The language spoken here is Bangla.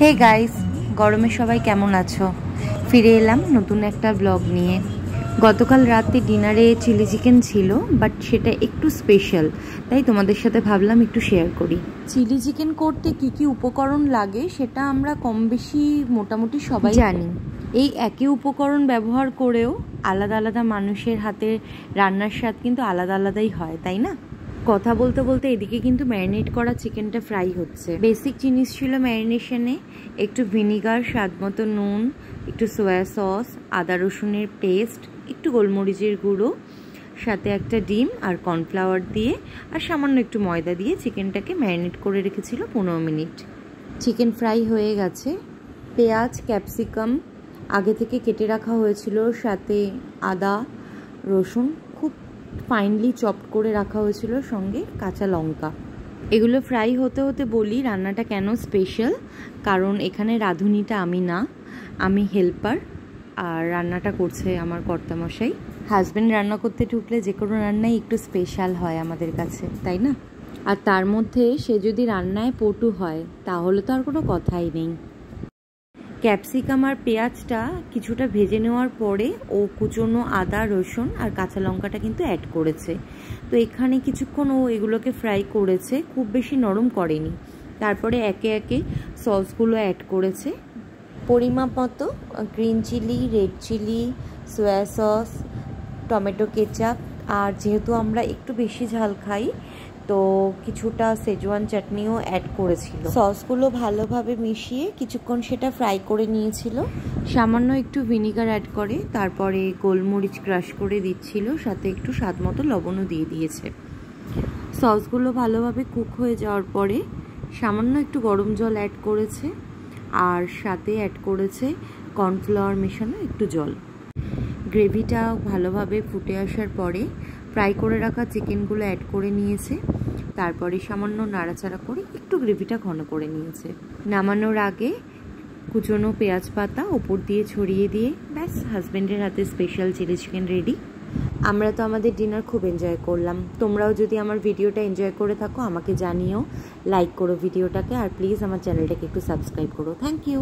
হে গাইস, গরমে সবাই কেমন আছো? ফিরে এলাম নতুন একটা ব্লগ নিয়ে। গতকাল রাতে ডিনারে চিলি চিকেন ছিল, বাট সেটা একটু স্পেশাল, তাই তোমাদের সাথে ভাবলাম একটু শেয়ার করি। চিলি চিকেন করতে কি কি উপকরণ লাগে সেটা আমরা কম বেশি মোটামুটি সবাই জানি। এই একই উপকরণ ব্যবহার করেও আলাদা আলাদা মানুষের হাতে রান্নার স্বাদ কিন্তু আলাদা আলাদাই হয়, তাই না? কথা বলতে বলতে এদিকে কিন্তু ম্যারিনেট করা চিকেনটা ফ্রাই হচ্ছে। বেসিক জিনিস ছিল ম্যারিনেশনে একটু ভিনিগার, স্বাদ মতো নুন, একটু সয়া সস, আদা রসুনের পেস্ট, একটু গোলমরিচের গুঁড়ো, সাথে একটা ডিম আর কর্নফ্লাওয়ার দিয়ে আর সামান্য একটু ময়দা দিয়ে চিকেনটাকে ম্যারিনেট করে রেখেছিল 15 মিনিট। চিকেন ফ্রাই হয়ে গেছে। পেঁয়াজ, ক্যাপসিকাম আগে থেকে কেটে রাখা হয়েছিল, সাথে আদা রসুন খুব ফাইনলি চপড করে রাখা হয়েছিল, সঙ্গে কাঁচা লঙ্কা। এগুলো ফ্রাই হতে হতে বলি রান্নাটা কেন স্পেশাল। কারণ এখানে রাঁধুনিটা আমি না, আমি হেল্পার, আর রান্নাটা করছে আমার কর্তামশাই। হাজব্যান্ড রান্না করতে ঢুকলে যে কোনো রান্নাই একটু স্পেশাল হয় আমাদের কাছে, তাই না? আর তার মধ্যে সে যদি রান্নায় পটু হয় তাহলে তো আর কোনো কথাই নেই। ক্যাপসিকাম আর পেঁয়াজটা কিছুটা ভেজে নেওয়ার পরে ও কুচনো আদা রসুন আর কাঁচা লঙ্কাটা কিন্তু অ্যাড করেছে। তো এখানে কিছুক্ষণ ও এগুলোকে ফ্রাই করেছে, খুব বেশি নরম করেনি। তারপরে একে একে সসগুলো অ্যাড করেছে পরিমাপ মতো। Green chilli, red chilli, soya sauce, tomato ketchup, আর যেহেতু আমরা একটু বেশি ঝাল খাই তো কিছুটা সেজওয়ান চাটনিও অ্যাড করেছিল। সসগুলো ভালোভাবে মিশিয়ে কিছুক্ষণ সেটা ফ্রাই করে নিয়েছিল। সামান্য একটু ভিনিগার অ্যাড করে তারপরে গোলমরিচ ক্রাশ করে দিচ্ছিল, সাথে একটু স্বাদ মতো লবণও দিয়ে দিয়েছে। সসগুলো ভালোভাবে কুক হয়ে যাওয়ার পরে সামান্য একটু গরম জল অ্যাড করেছে আর সাথে অ্যাড করেছে কর্নফ্লাওয়ার মেশানো একটু জল। গ্রেভিটা ভালোভাবে ফুটে আসার পরে ফ্রাই করে রাখা চিকেনগুলো অ্যাড করে নিয়েছে। তারপরে সামান্য নাড়াচাড়া করে একটু গ্রেভিটা ঘন করে নিয়েছে। নামানোর আগে কুচনো পেঁয়াজ পাতা ওপর দিয়ে ছড়িয়ে দিয়ে ব্যাস, হাজব্যান্ডের হাতে স্পেশাল চিলি চিকেন রেডি। আমরা তো আমাদের ডিনার খুব এনজয় করলাম। তোমরাও যদি আমার ভিডিওটা এনজয় করে থাকো আমাকে জানিও, লাইক করো ভিডিওটাকে, আর প্লিজ আমার চ্যানেলটাকে একটু সাবস্ক্রাইব করো। Thank you.